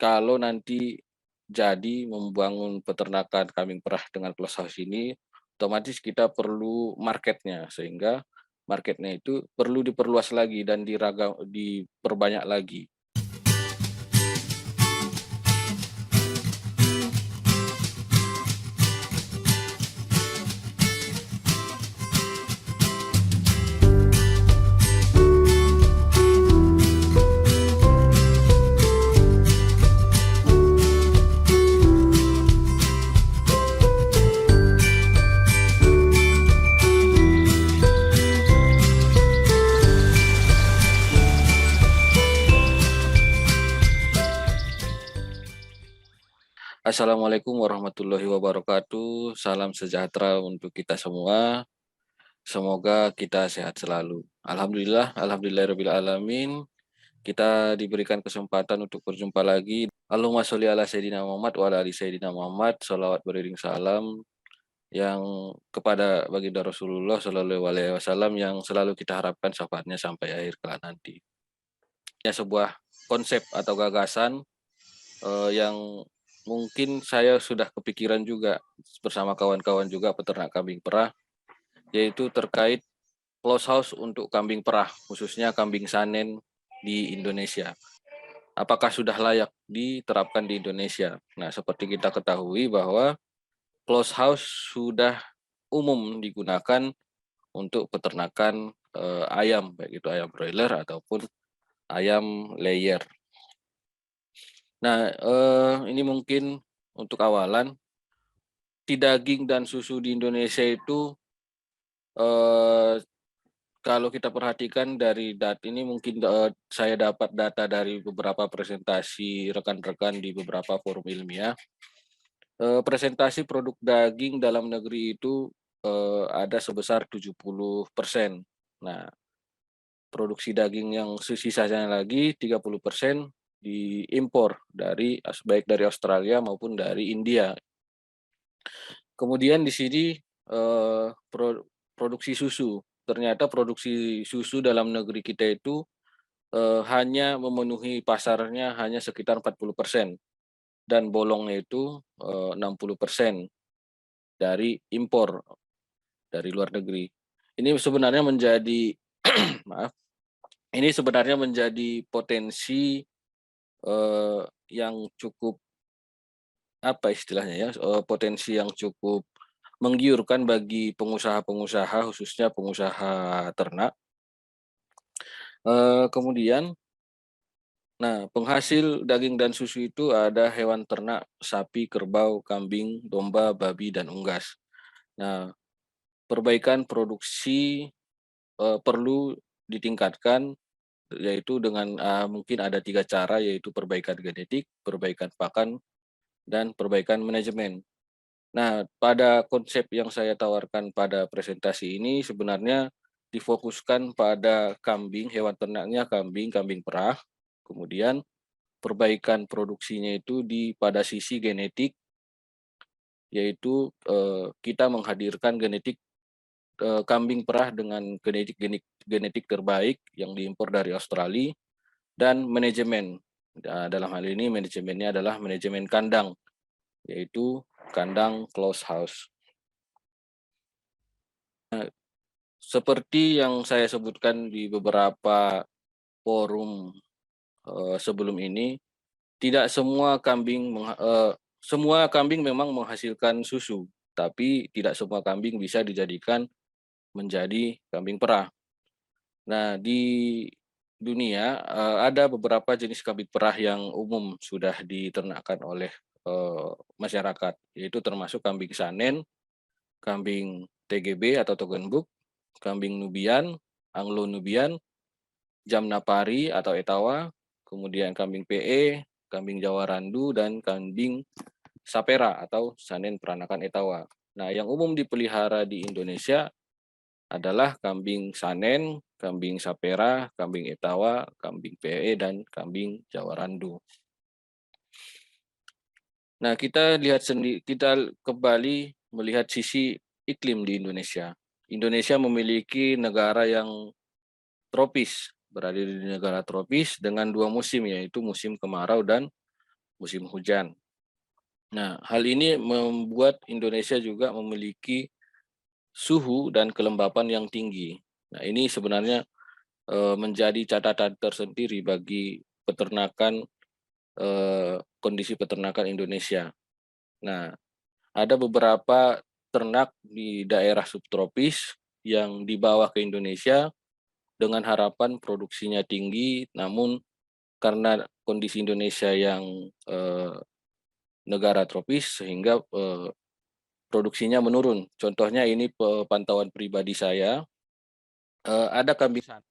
kalau nanti jadi membangun peternakan kambing perah dengan close house ini, otomatis kita perlu marketnya, sehingga marketnya itu perlu diperluas lagi dan diperbanyak lagi. Assalamualaikum warahmatullahi wabarakatuh. Salam sejahtera untuk kita semua. Semoga kita sehat selalu. Alhamdulillahirabbil alamin. Kita diberikan kesempatan untuk berjumpa lagi. Allahumma sholli ala sayyidina Muhammad wa ala ali sayyidina Muhammad. Shalawat beriring salam yang kepada baginda Rasulullah Shallallahu alaihi wasallam yang selalu kita harapkan syafaatnya sampai akhir kelak nanti. Ya, sebuah konsep atau gagasan yang mungkin saya sudah kepikiran juga bersama kawan-kawan juga peternak kambing perah, yaitu terkait close house untuk kambing perah, khususnya kambing sanen di Indonesia. Apakah sudah layak diterapkan di Indonesia? Nah, seperti kita ketahui bahwa close house sudah umum digunakan untuk peternakan ayam, baik itu ayam broiler ataupun ayam layer. Nah, ini mungkin untuk awalan, daging dan susu di Indonesia itu kalau kita perhatikan dari data ini mungkin saya dapat data dari beberapa presentasi rekan-rekan di beberapa forum ilmiah. Presentasi produk daging dalam negeri itu ada sebesar 70%. Nah, produksi daging yang sisanya lagi 30% diimpor baik dari Australia maupun dari India. Kemudian di sini produksi susu. Ternyata produksi susu dalam negeri kita itu hanya memenuhi pasarnya hanya sekitar 40%, dan bolongnya itu 60% dari impor dari luar negeri. Ini sebenarnya menjadi maaf, ini sebenarnya menjadi potensi yang cukup apa istilahnya ya, potensi yang cukup menggiurkan bagi pengusaha-pengusaha, khususnya pengusaha ternak. Kemudian, nah, penghasil daging dan susu itu ada hewan ternak, sapi, kerbau, kambing, domba, babi, dan unggas. Nah, perbaikan produksi perlu ditingkatkan, yaitu dengan mungkin ada 3 cara, yaitu perbaikan genetik, perbaikan pakan, dan perbaikan manajemen. Nah, pada konsep yang saya tawarkan pada presentasi ini sebenarnya difokuskan pada kambing, hewan ternaknya kambing, kambing perah, kemudian perbaikan produksinya itu pada sisi genetik, yaitu kita menghadirkan genetik kambing perah dengan genetik terbaik yang diimpor dari Australia, dan manajemen. Nah, dalam hal ini manajemennya adalah manajemen kandang, yaitu kandang close house. Nah, seperti yang saya sebutkan di beberapa forum sebelum ini, tidak semua kambing memang menghasilkan susu, tapi tidak semua kambing bisa dijadikan menjadi kambing perah. Nah, di dunia ada beberapa jenis kambing perah yang umum sudah diternakkan oleh masyarakat, yaitu termasuk kambing sanen, kambing TGB atau Toggenburg, kambing Nubian, Anglo Nubian, Jamnapari atau Etawa, kemudian kambing PE, kambing Jawa Randu, dan kambing Sapera atau sanen peranakan Etawa. Nah, yang umum dipelihara di Indonesia adalah kambing sanen, kambing Sapera, kambing Etawa, kambing PE, dan kambing Jawa Randu. Nah, kita kembali melihat sisi iklim di Indonesia. Indonesia memiliki negara yang tropis, berada di negara tropis dengan 2 musim, yaitu musim kemarau dan musim hujan. Nah, hal ini membuat Indonesia juga memiliki suhu dan kelembapan yang tinggi. Nah, ini sebenarnya menjadi catatan tersendiri bagi peternakan, kondisi peternakan Indonesia. Nah, ada beberapa ternak di daerah subtropis yang dibawa ke Indonesia dengan harapan produksinya tinggi, namun karena kondisi Indonesia yang negara tropis sehingga produksinya menurun. Contohnya ini pantauan pribadi saya, ada kambing sana.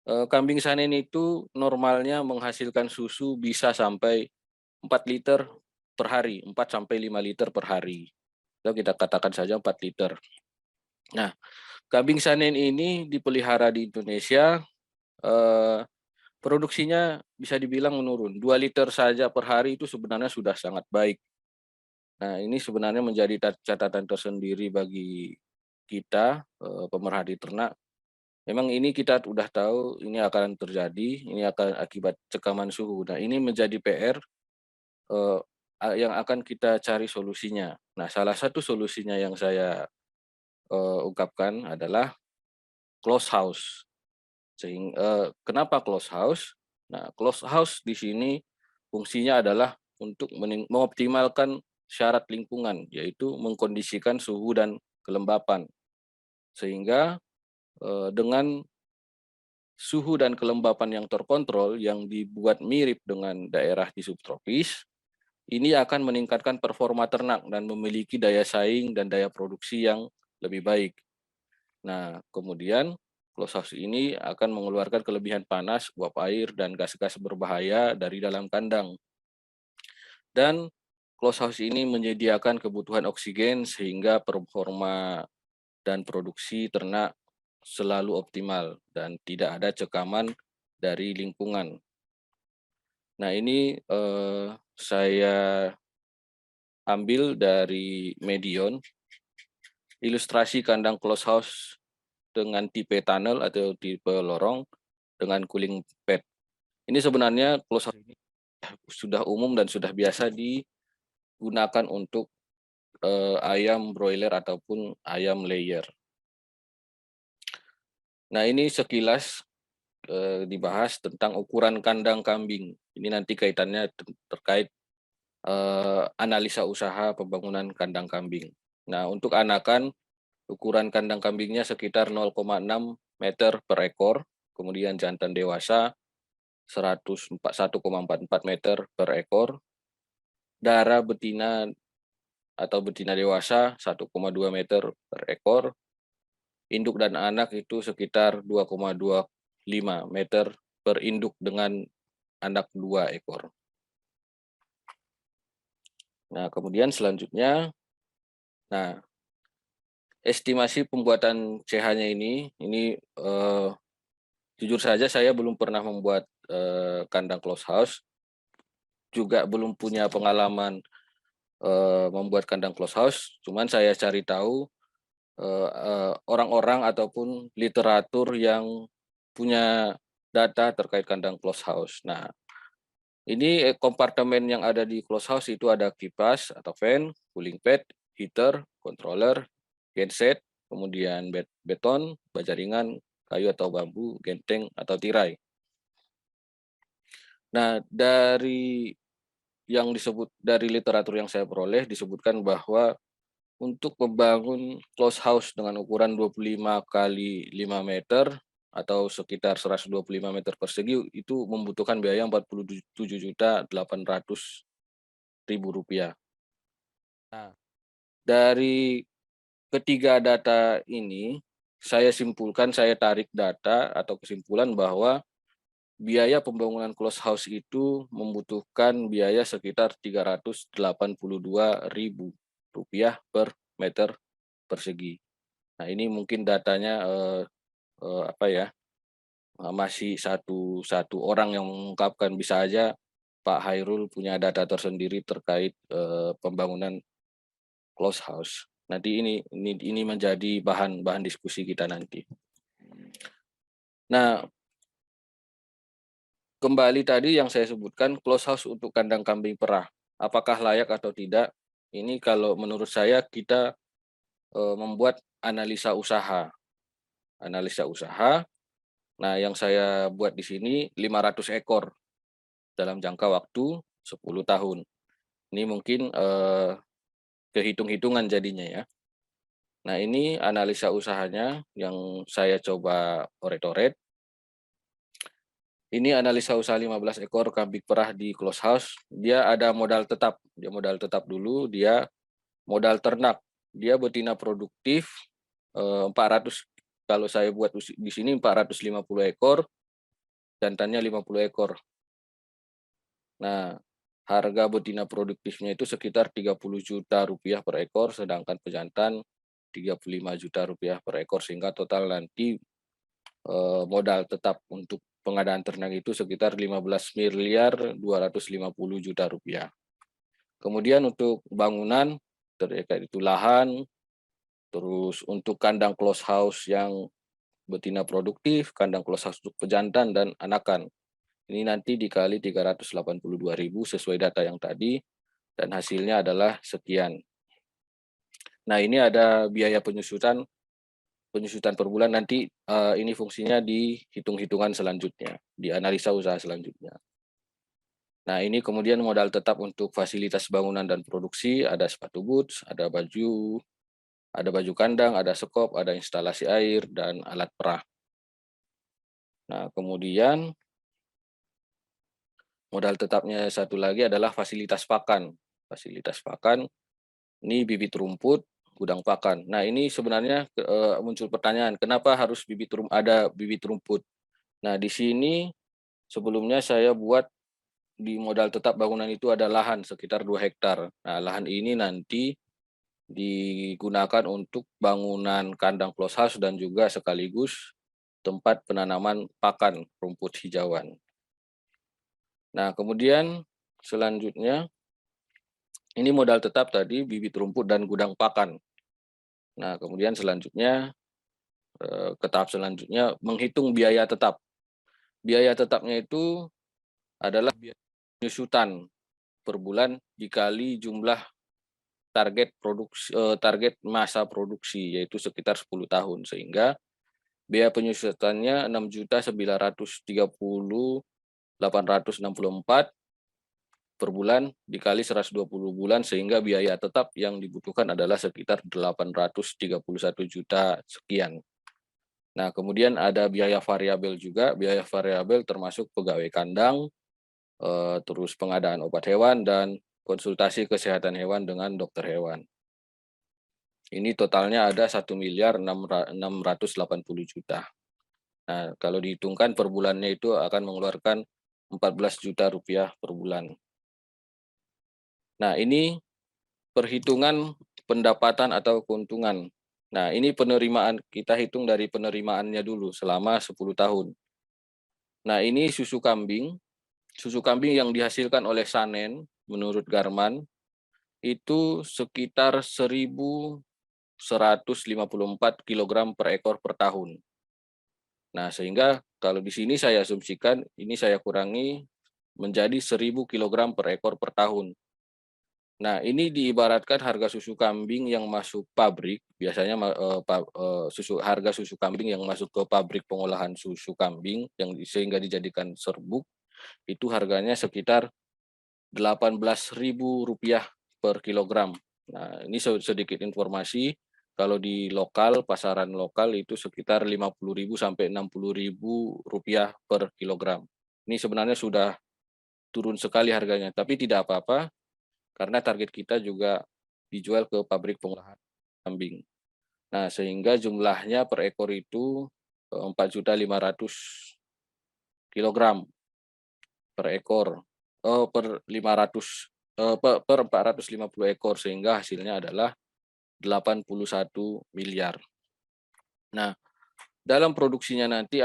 Kambing sanen itu normalnya menghasilkan susu bisa sampai 4 liter per hari, 4 sampai 5 liter per hari. Atau kita katakan saja 4 liter. Nah, kambing sanen ini dipelihara di Indonesia, eh, produksinya bisa dibilang menurun. 2 liter saja per hari itu sebenarnya sudah sangat baik. Nah, ini sebenarnya menjadi catatan tersendiri bagi kita, pemerhati ternak. Memang ini kita sudah tahu ini akan terjadi, ini akan akibat cekaman suhu. Nah, ini menjadi PR eh, yang akan kita cari solusinya. Nah, salah satu solusinya yang saya ungkapkan adalah close house. Kenapa close house? Nah, close house di sini fungsinya adalah untuk mengoptimalkan syarat lingkungan, yaitu mengkondisikan suhu dan kelembapan. Sehingga dengan suhu dan kelembapan yang terkontrol yang dibuat mirip dengan daerah di subtropis, ini akan meningkatkan performa ternak dan memiliki daya saing dan daya produksi yang lebih baik. Nah, kemudian close house ini akan mengeluarkan kelebihan panas, uap air, dan gas-gas berbahaya dari dalam kandang. Dan close house ini menyediakan kebutuhan oksigen sehingga performa dan produksi ternak selalu optimal dan tidak ada cekaman dari lingkungan. Nah, ini saya ambil dari Medion, ilustrasi kandang close house dengan tipe tunnel atau tipe lorong dengan cooling pad. Ini sebenarnya close house ini sudah umum dan sudah biasa digunakan untuk ayam broiler ataupun ayam layer. Nah, ini sekilas dibahas tentang ukuran kandang kambing. Ini nanti kaitannya terkait analisa usaha pembangunan kandang kambing. Nah, untuk anakan, ukuran kandang kambingnya sekitar 0,6 meter per ekor, kemudian jantan dewasa 1,44 meter per ekor, darah betina atau betina dewasa 1,2 meter per ekor, induk dan anak itu sekitar 2,25 meter per induk dengan anak 2 ekor. Nah, kemudian selanjutnya, nah estimasi pembuatan CH-nya ini jujur saja saya belum pernah membuat kandang close house, juga belum punya pengalaman membuat kandang close house, cuman saya cari tahu orang-orang ataupun literatur yang punya data terkait kandang close house. Nah, ini kompartemen yang ada di close house itu ada kipas atau fan, cooling pad, heater, controller, genset, kemudian beton, baja ringan, kayu atau bambu, genteng atau tirai. Nah, dari yang disebut dari literatur yang saya peroleh disebutkan bahwa untuk membangun close house dengan ukuran 25 kali 5 meter atau sekitar 125 meter persegi itu membutuhkan biaya Rp47.800.000. Nah, dari ketiga data ini, saya simpulkan, saya tarik data atau kesimpulan bahwa biaya pembangunan close house itu membutuhkan biaya sekitar Rp382.000 per meter persegi. Nah, ini mungkin datanya masih satu orang yang mengungkapkan, bisa aja Pak Hairul punya data tersendiri terkait pembangunan close house. Nanti ini menjadi bahan diskusi kita nanti. Nah, kembali tadi yang saya sebutkan close house untuk kandang kambing perah. Apakah layak atau tidak? Ini kalau menurut saya kita membuat analisa usaha. Analisa usaha. Nah, yang saya buat di sini 500 ekor dalam jangka waktu 10 tahun. Ini mungkin kehitung-hitungan jadinya ya. Nah, ini analisa usahanya yang saya coba oret-oret. Ini analisa usaha 15 ekor kambing perah di close house. Dia ada modal tetap. Dia modal tetap dulu, dia modal ternak. Dia betina produktif 400, kalau saya buat di sini 450 ekor, jantannya 50 ekor. Nah, harga betina produktifnya itu sekitar 30 juta rupiah per ekor, sedangkan pejantan 35 juta rupiah per ekor, sehingga total nanti modal tetap untuk pengadaan ternak itu sekitar 15 miliar 250 juta rupiah. Kemudian untuk bangunan, terkait itu lahan, terus untuk kandang close house yang betina produktif, kandang close house untuk pejantan dan anakan. Ini nanti dikali 382.000 sesuai data yang tadi, dan hasilnya adalah sekian. Nah, ini ada biaya penyusutan per bulan, nanti ini fungsinya di hitung-hitungan selanjutnya, di analisa usaha selanjutnya. Nah, ini kemudian modal tetap untuk fasilitas bangunan dan produksi, ada sepatu boots, ada baju kandang, ada sekop, ada instalasi air, dan alat perah. Nah, kemudian modal tetapnya satu lagi adalah fasilitas pakan. Fasilitas pakan, ini bibit rumput, gudang pakan. Nah, ini sebenarnya muncul pertanyaan, kenapa harus ada bibit rumput? Nah, di sini sebelumnya saya buat di modal tetap bangunan itu ada lahan sekitar 2 hektar. Nah, lahan ini nanti digunakan untuk bangunan kandang close house dan juga sekaligus tempat penanaman pakan rumput hijauan. Nah, kemudian selanjutnya ini modal tetap tadi bibit rumput dan gudang pakan. Nah, kemudian selanjutnya ke tahap selanjutnya menghitung biaya tetap. Biaya tetapnya itu adalah biaya penyusutan per bulan dikali jumlah target masa produksi, yaitu sekitar 10 tahun, sehingga biaya penyusutannya 6.930.864 per bulan dikali 120 bulan, sehingga biaya tetap yang dibutuhkan adalah sekitar 831 juta sekian. Nah, kemudian ada biaya variabel juga. Biaya variabel termasuk pegawai kandang, terus pengadaan obat hewan, dan konsultasi kesehatan hewan dengan dokter hewan. Ini totalnya ada 1.680.000.000 juta. Nah, kalau dihitungkan per bulannya itu akan mengeluarkan 14 juta rupiah per bulan. Nah, ini perhitungan pendapatan atau keuntungan. Nah, ini penerimaan, kita hitung dari penerimaannya dulu selama 10 tahun. Nah, ini susu kambing yang dihasilkan oleh Sanen menurut Garman itu sekitar 1.154 kg per ekor per tahun. Nah, sehingga kalau di sini saya asumsikan ini saya kurangi menjadi 1.000 kg per ekor per tahun. Nah, ini diibaratkan harga susu kambing yang masuk pabrik, biasanya harga susu kambing yang masuk ke pabrik pengolahan susu kambing yang sehingga dijadikan serbuk, itu harganya sekitar Rp18.000 per kilogram. Nah, ini sedikit informasi, kalau di lokal, pasaran lokal itu sekitar Rp50.000 sampai Rp60.000 per kilogram. Ini sebenarnya sudah turun sekali harganya, tapi tidak apa-apa, karena target kita juga dijual ke pabrik pengolahan kambing. Nah, sehingga jumlahnya per ekor itu 4.500.000 kilogram per ekor, per 450 ekor, sehingga hasilnya adalah 81 miliar. Nah, dalam produksinya nanti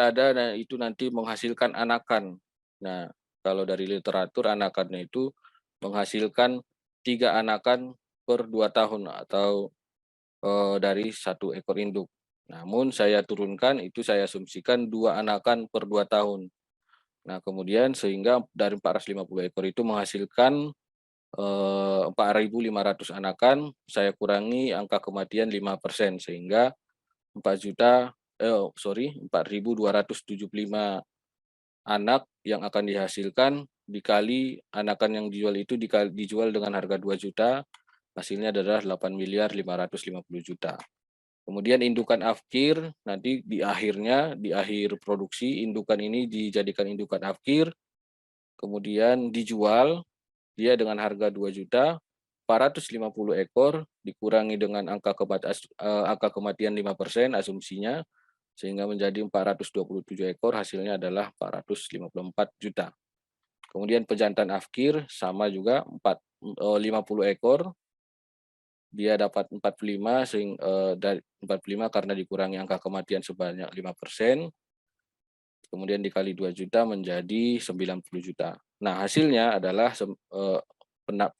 itu nanti menghasilkan anakan. Nah, kalau dari literatur anakannya itu menghasilkan 3 anakan per 2 tahun atau dari 1 ekor induk. Namun saya turunkan itu, saya asumsikan 2 anakan per 2 tahun. Nah, kemudian sehingga dari 450 ekor itu menghasilkan 4.500 anakan, saya kurangi angka kematian 5%, sehingga 4.275 anak yang akan dihasilkan dikali anakan yang dijual itu dijual dengan harga 2 juta, hasilnya adalah 8.550.000.000. Kemudian indukan afkir nanti di akhir produksi indukan ini dijadikan indukan afkir, kemudian dijual dia dengan harga 2 juta, 450 ekor dikurangi dengan angka kematian 5% asumsinya, sehingga menjadi 427 ekor, hasilnya adalah 454 juta. Kemudian pejantan afkir sama juga 50 ekor, dia dapat 45 dari 45 karena dikurangi angka kematian sebanyak 5%, kemudian dikali 2 juta menjadi 90 juta. Nah, hasilnya adalah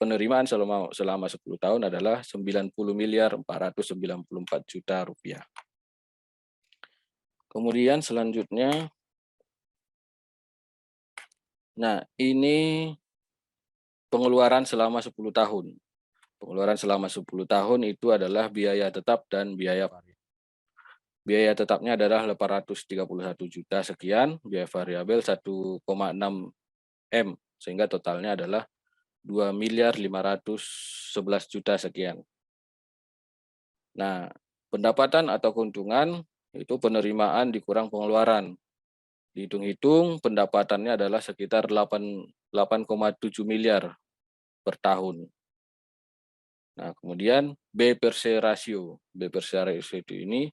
penerimaan selama 10 tahun adalah 90.494 rupiah. Kemudian selanjutnya, nah ini pengeluaran selama 10 tahun. Pengeluaran selama 10 tahun itu adalah biaya tetap dan biaya variabel. Biaya tetapnya adalah 831 juta sekian, biaya variabel 1,6 M, sehingga totalnya adalah 2.511 juta sekian. Nah, pendapatan atau keuntungan itu penerimaan dikurang pengeluaran. Dihitung-hitung pendapatannya adalah sekitar 8,7 miliar per tahun. Nah, kemudian B per C rasio. B per C rasio ini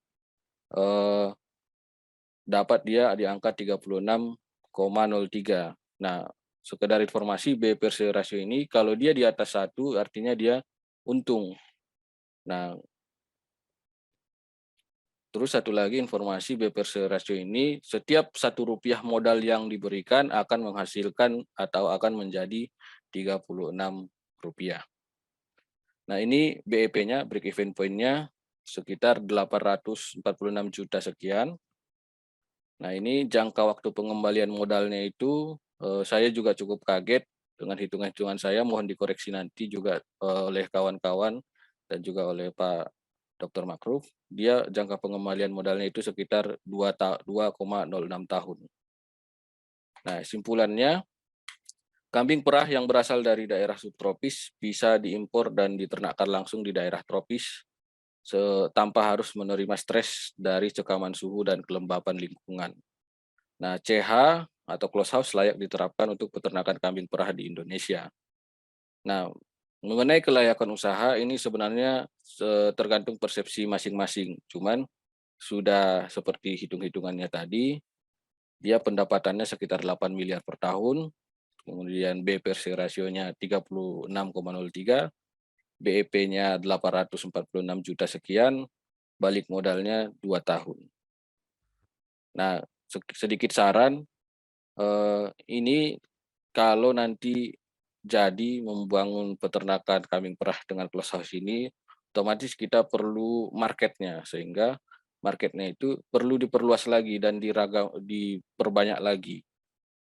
dapat dia di angka 36,03. Nah, sekedar informasi, B per C rasio ini kalau dia di atas 1 artinya dia untung. Nah, terus satu lagi informasi, B per C rasio ini setiap Rp1 modal yang diberikan akan menghasilkan atau akan menjadi Rp36. Nah, ini BEP-nya, break even point-nya sekitar 846 juta sekian. Nah, ini jangka waktu pengembalian modalnya itu saya juga cukup kaget dengan hitungan-hitungan saya, mohon dikoreksi nanti juga oleh kawan-kawan dan juga oleh Pak Dr. Makruf. Dia jangka pengembalian modalnya itu sekitar 2,06 tahun. Nah, simpulannya, kambing perah yang berasal dari daerah subtropis bisa diimpor dan diternakkan langsung di daerah tropis tanpa harus menerima stres dari cekaman suhu dan kelembapan lingkungan. Nah, CH atau close house layak diterapkan untuk peternakan kambing perah di Indonesia. Nah, mengenai kelayakan usaha ini sebenarnya tergantung persepsi masing-masing. Cuman sudah seperti hitung-hitungannya tadi, dia pendapatannya sekitar 8 miliar per tahun, kemudian B per C rasionya 36,03, BEP-nya 846 juta sekian, balik modalnya 2 tahun. Nah, sedikit saran, ini kalau nanti jadi membangun peternakan kambing perah dengan close house ini, otomatis kita perlu marketnya, sehingga marketnya itu perlu diperluas lagi dan diperbanyak lagi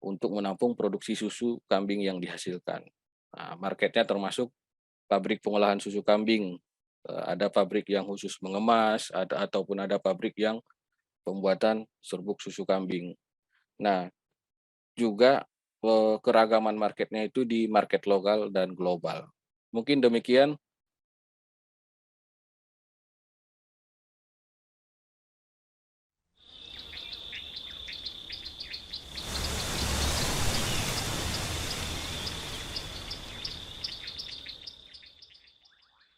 untuk menampung produksi susu kambing yang dihasilkan. Nah, marketnya termasuk pabrik pengolahan susu kambing, ada pabrik yang khusus mengemas, ataupun ada pabrik yang pembuatan serbuk susu kambing. Nah, juga keragaman marketnya itu di market lokal dan global. Mungkin demikian